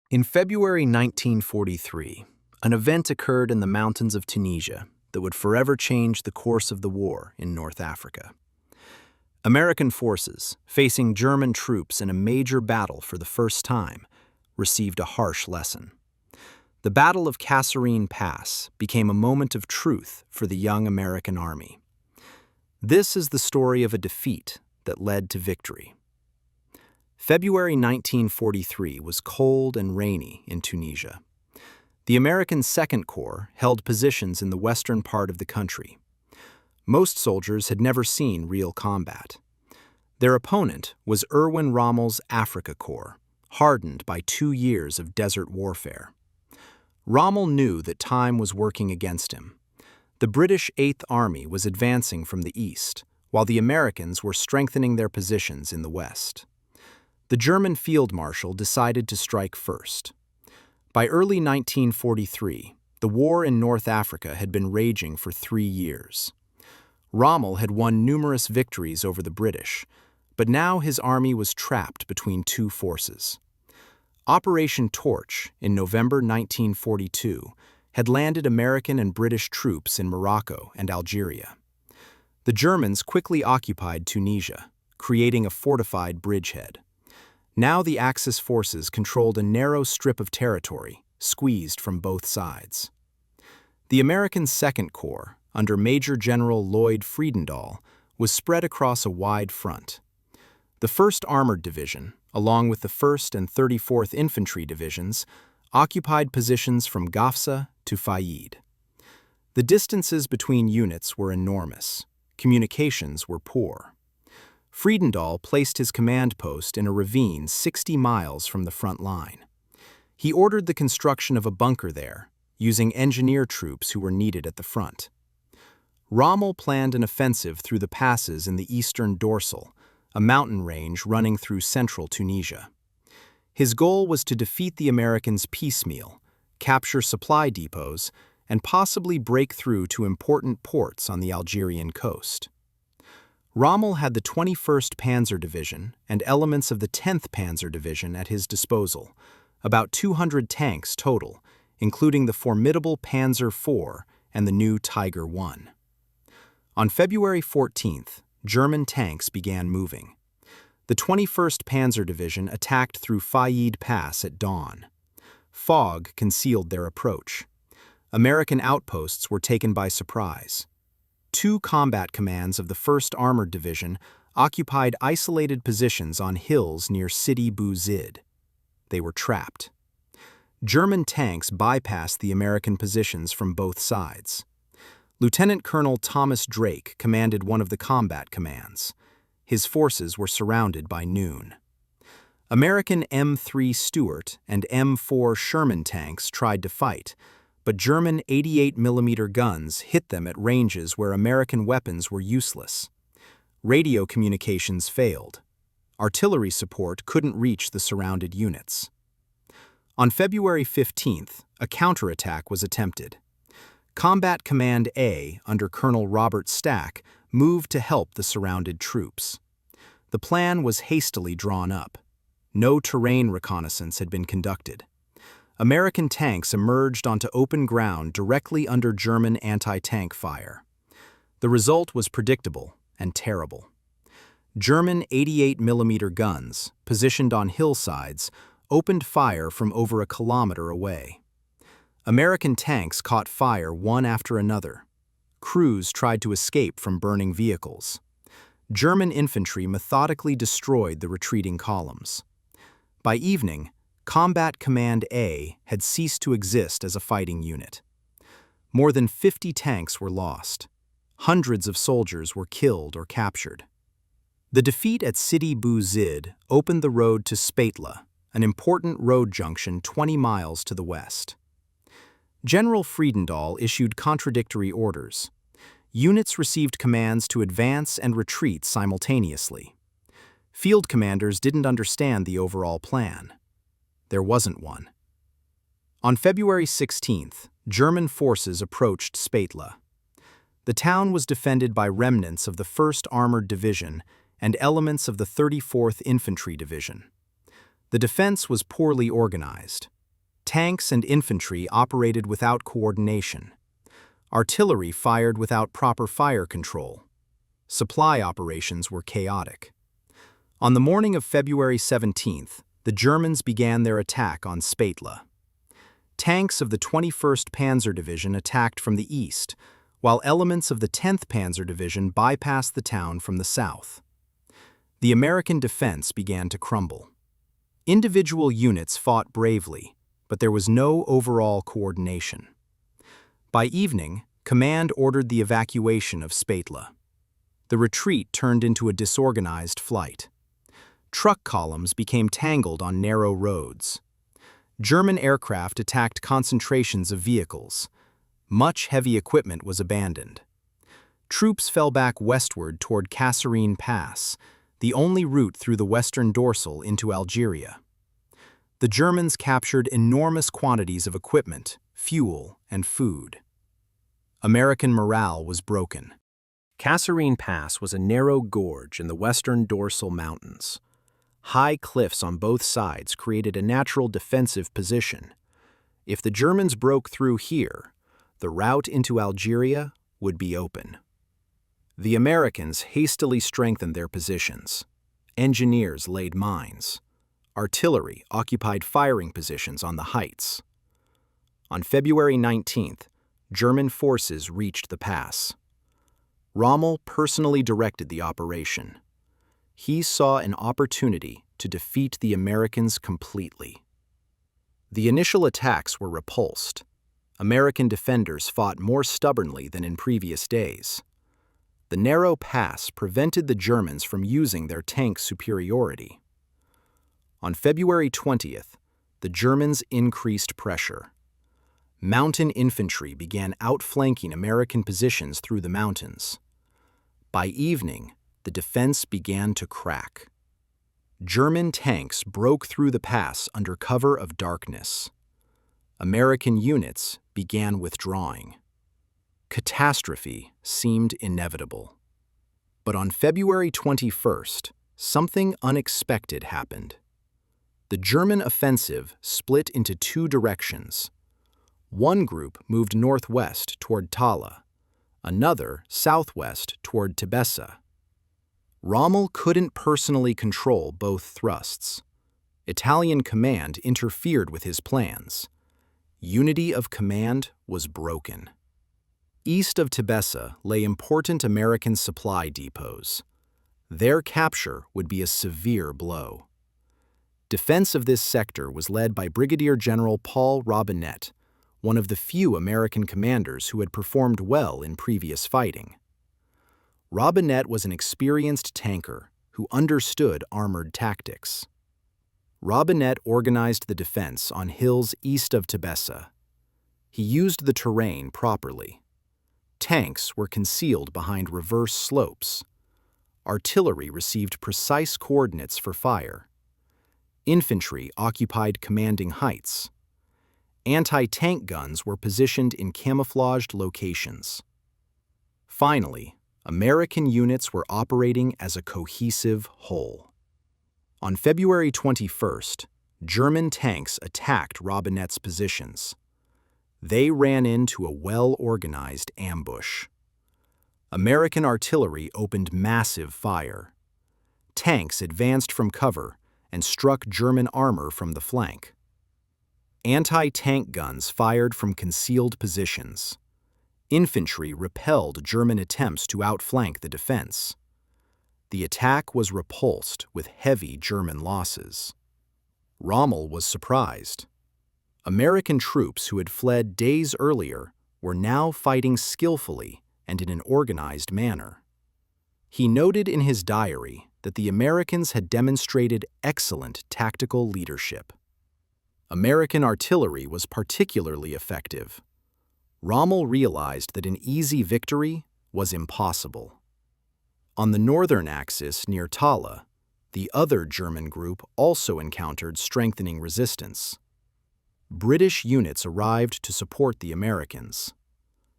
In February 1943, an event occurred in the mountains of Tunisia that would forever change the course of the war in North Africa. American forces, facing German troops in a major battle for the first time, received a harsh lesson. The Battle of Kasserine Pass became a moment of truth for the young American army. This is the story of a defeat that led to victory. February 1943 was cold and rainy in Tunisia. The American Second Corps held positions in the western part of the country. Most soldiers had never seen real combat. Their opponent was Erwin Rommel's Afrika Korps, hardened by 2 years of desert warfare. Rommel knew that time was working against him. The British Eighth Army was advancing from the east, while the Americans were strengthening their positions in the west. The German field marshal decided to strike first. By early 1943, the war in North Africa had been raging for 3 years. Rommel had won numerous victories over the British, but now his army was trapped between two forces. Operation Torch in November 1942 had landed American and British troops in Morocco and Algeria. The Germans quickly occupied Tunisia, creating a fortified bridgehead. Now the Axis forces controlled a narrow strip of territory, squeezed from both sides. The American Second Corps, under Major General Lloyd Friedendahl, was spread across a wide front. The 1st Armored Division, along with the 1st and 34th Infantry Divisions, occupied positions from Gafsa to Faid. The distances between units were enormous. Communications were poor. Friedendahl placed his command post in a ravine 60 miles from the front line. He ordered the construction of a bunker there, using engineer troops who were needed at the front. Rommel planned an offensive through the passes in the eastern dorsal, a mountain range running through central Tunisia. His goal was to defeat the Americans piecemeal, capture supply depots, and possibly break through to important ports on the Algerian coast. Rommel had the 21st Panzer Division and elements of the 10th Panzer Division at his disposal, about 200 tanks total, including the formidable Panzer IV and the new Tiger I. On February 14th, German tanks began moving. The 21st Panzer Division attacked through Faid Pass at dawn. Fog concealed their approach. American outposts were taken by surprise. 2 combat commands of the 1st Armored Division occupied isolated positions on hills near Sidi Bou Zid. They were trapped. German tanks bypassed the American positions from both sides. Lieutenant Colonel Thomas Drake commanded one of the combat commands. His forces were surrounded by noon. American M3 Stuart and M4 Sherman tanks tried to fight, but German 88mm guns hit them at ranges where American weapons were useless. Radio communications failed. Artillery support couldn't reach the surrounded units. On February 15th, a counterattack was attempted. Combat Command A, under Colonel Robert Stack, moved to help the surrounded troops. The plan was hastily drawn up. No terrain reconnaissance had been conducted. American tanks emerged onto open ground directly under German anti-tank fire. The result was predictable and terrible. German 88mm guns, positioned on hillsides, opened fire from over a kilometer away. American tanks caught fire one after another. Crews tried to escape from burning vehicles. German infantry methodically destroyed the retreating columns. By evening, Combat Command A had ceased to exist as a fighting unit. More than 50 tanks were lost. Hundreds of soldiers were killed or captured. The defeat at Sidi Bou Zid opened the road to Spatla, an important road junction 20 miles to the west. General Friedendahl issued contradictory orders. Units received commands to advance and retreat simultaneously. Field commanders didn't understand the overall plan. There wasn't one. On February 16th, German forces approached Spatla. The town was defended by remnants of the 1st Armored Division and elements of the 34th Infantry Division. The defense was poorly organized. Tanks and infantry operated without coordination. Artillery fired without proper fire control. Supply operations were chaotic. On the morning of February 17th, the Germans began their attack on Spatla. Tanks of the 21st Panzer Division attacked from the east, while elements of the 10th Panzer Division bypassed the town from the south. The American defense began to crumble. Individual units fought bravely, but there was no overall coordination. By evening, command ordered the evacuation of Spatla. The retreat turned into a disorganized flight. Truck columns became tangled on narrow roads. German aircraft attacked concentrations of vehicles. Much heavy equipment was abandoned. Troops fell back westward toward Kasserine Pass, the only route through the western dorsal into Algeria. The Germans captured enormous quantities of equipment, fuel, and food. American morale was broken. Kasserine Pass was a narrow gorge in the western dorsal mountains. High cliffs on both sides created a natural defensive position. If the Germans broke through here, the route into Algeria would be open. The Americans hastily strengthened their positions. Engineers laid mines. Artillery occupied firing positions on the heights. On February 19th, German forces reached the pass. Rommel personally directed the operation. He saw an opportunity to defeat the Americans completely. The initial attacks were repulsed. American defenders fought more stubbornly than in previous days. The narrow pass prevented the Germans from using their tank superiority. On February 20th, the Germans increased pressure. Mountain infantry began outflanking American positions through the mountains. By evening, the defense began to crack. German tanks broke through the pass under cover of darkness. American units began withdrawing. Catastrophe seemed inevitable. But on February 21st, something unexpected happened. The German offensive split into two directions. One group moved northwest toward Tala, another southwest toward Tebessa. Rommel couldn't personally control both thrusts. Italian command interfered with his plans. Unity of command was broken. East of Tebessa lay important American supply depots. Their capture would be a severe blow. Defense of this sector was led by Brigadier General Paul Robinette, one of the few American commanders who had performed well in previous fighting. Robinette was an experienced tanker who understood armored tactics. Robinette organized the defense on hills east of Tebessa. He used the terrain properly. Tanks were concealed behind reverse slopes. Artillery received precise coordinates for fire. Infantry occupied commanding heights. Anti-tank guns were positioned in camouflaged locations. Finally, American units were operating as a cohesive whole. On February 21st, German tanks attacked Robinette's positions. They ran into a well-organized ambush. American artillery opened massive fire. Tanks advanced from cover and struck German armor from the flank. Anti-tank guns fired from concealed positions. Infantry repelled German attempts to outflank the defense. The attack was repulsed with heavy German losses. Rommel was surprised. American troops who had fled days earlier were now fighting skillfully and in an organized manner. He noted in his diary that the Americans had demonstrated excellent tactical leadership. American artillery was particularly effective. Rommel realized that an easy victory was impossible. On the northern axis near Tala, the other German group also encountered strengthening resistance. British units arrived to support the Americans.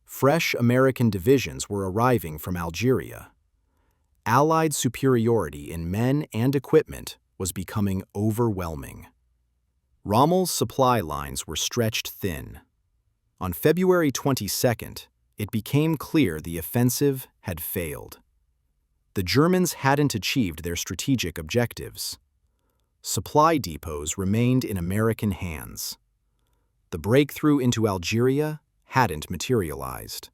Fresh American divisions were arriving from Algeria. Allied superiority in men and equipment was becoming overwhelming. Rommel's supply lines were stretched thin. On February 22nd, it became clear the offensive had failed. The Germans hadn't achieved their strategic objectives. Supply depots remained in American hands. The breakthrough into Algeria hadn't materialized.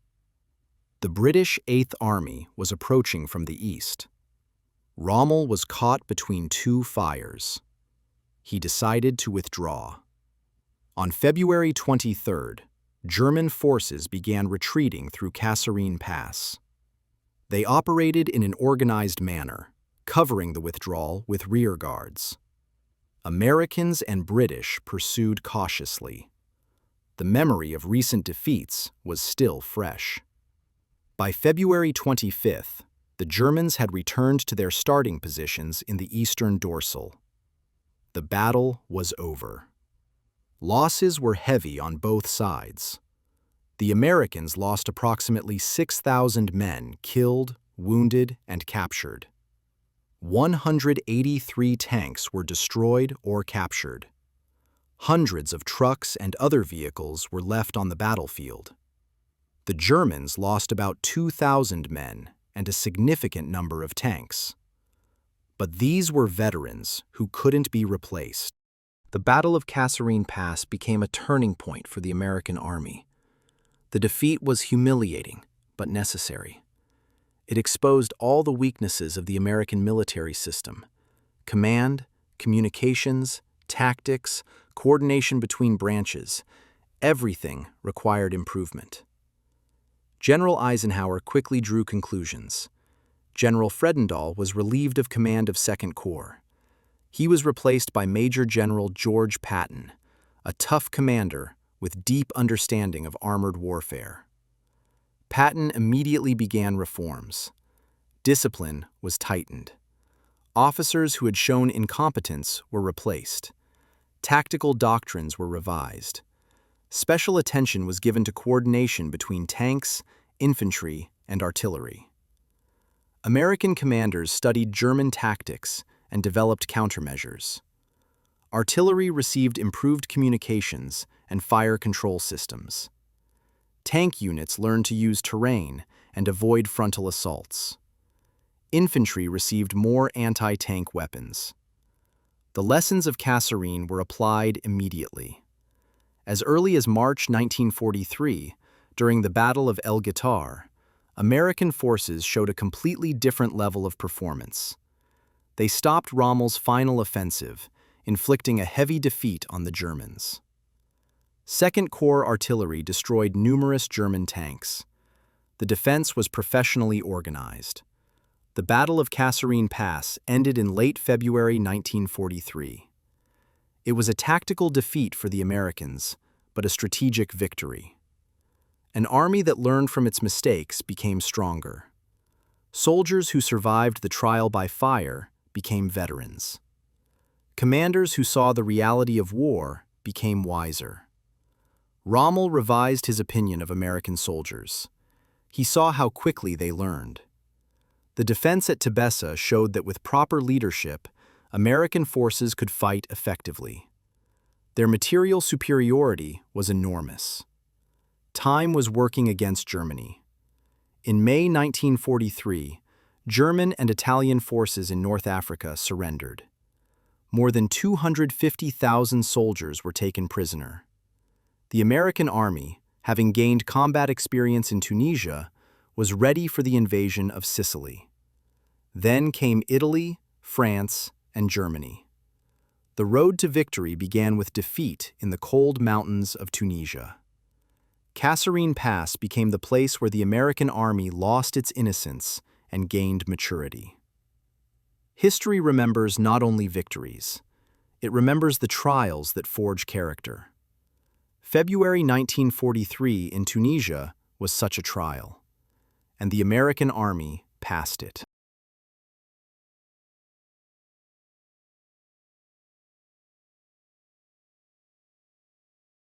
The British Eighth Army was approaching from the east. Rommel was caught between two fires. He decided to withdraw. On February 23rd, German forces began retreating through Kasserine Pass. They operated in an organized manner, covering the withdrawal with rear guards. Americans and British pursued cautiously. The memory of recent defeats was still fresh. By February 25th, the Germans had returned to their starting positions in the eastern dorsal. The battle was over. Losses were heavy on both sides. The Americans lost approximately 6,000 men killed, wounded, and captured. 183 tanks were destroyed or captured. Hundreds of trucks and other vehicles were left on the battlefield. The Germans lost about 2,000 men and a significant number of tanks. But these were veterans who couldn't be replaced. The Battle of Kasserine Pass became a turning point for the American Army. The defeat was humiliating, but necessary. It exposed all the weaknesses of the American military system: command, communications, tactics, coordination between branches. Everything required improvement. General Eisenhower quickly drew conclusions. General Fredendall was relieved of command of Second Corps. He was replaced by Major General George Patton, a tough commander with deep understanding of armored warfare. Patton immediately began reforms. Discipline was tightened. Officers who had shown incompetence were replaced. Tactical doctrines were revised. Special attention was given to coordination between tanks, infantry, and artillery. American commanders studied German tactics and developed countermeasures. Artillery received improved communications and fire control systems. Tank units learned to use terrain and avoid frontal assaults. Infantry received more anti-tank weapons. The lessons of Kasserine were applied immediately. As early as March 1943, during the Battle of El Guitar, American forces showed a completely different level of performance. They stopped Rommel's final offensive, inflicting a heavy defeat on the Germans. Second Corps artillery destroyed numerous German tanks. The defense was professionally organized. The Battle of Kasserine Pass ended in late February 1943. It was a tactical defeat for the Americans, but a strategic victory. An army that learned from its mistakes became stronger. Soldiers who survived the trial by fire became veterans. Commanders who saw the reality of war became wiser. Rommel revised his opinion of American soldiers. He saw how quickly they learned. The defense at Tebessa showed that with proper leadership, American forces could fight effectively. Their material superiority was enormous. Time was working against Germany. In May 1943, German and Italian forces in North Africa surrendered. More than 250,000 soldiers were taken prisoner. The American army, having gained combat experience in Tunisia, was ready for the invasion of Sicily. Then came Italy, France, and Germany. The road to victory began with defeat in the cold mountains of Tunisia. Kasserine Pass became the place where the American army lost its innocence and gained maturity. History remembers not only victories, it remembers the trials that forge character. February 1943 in Tunisia was such a trial, and the American army passed it.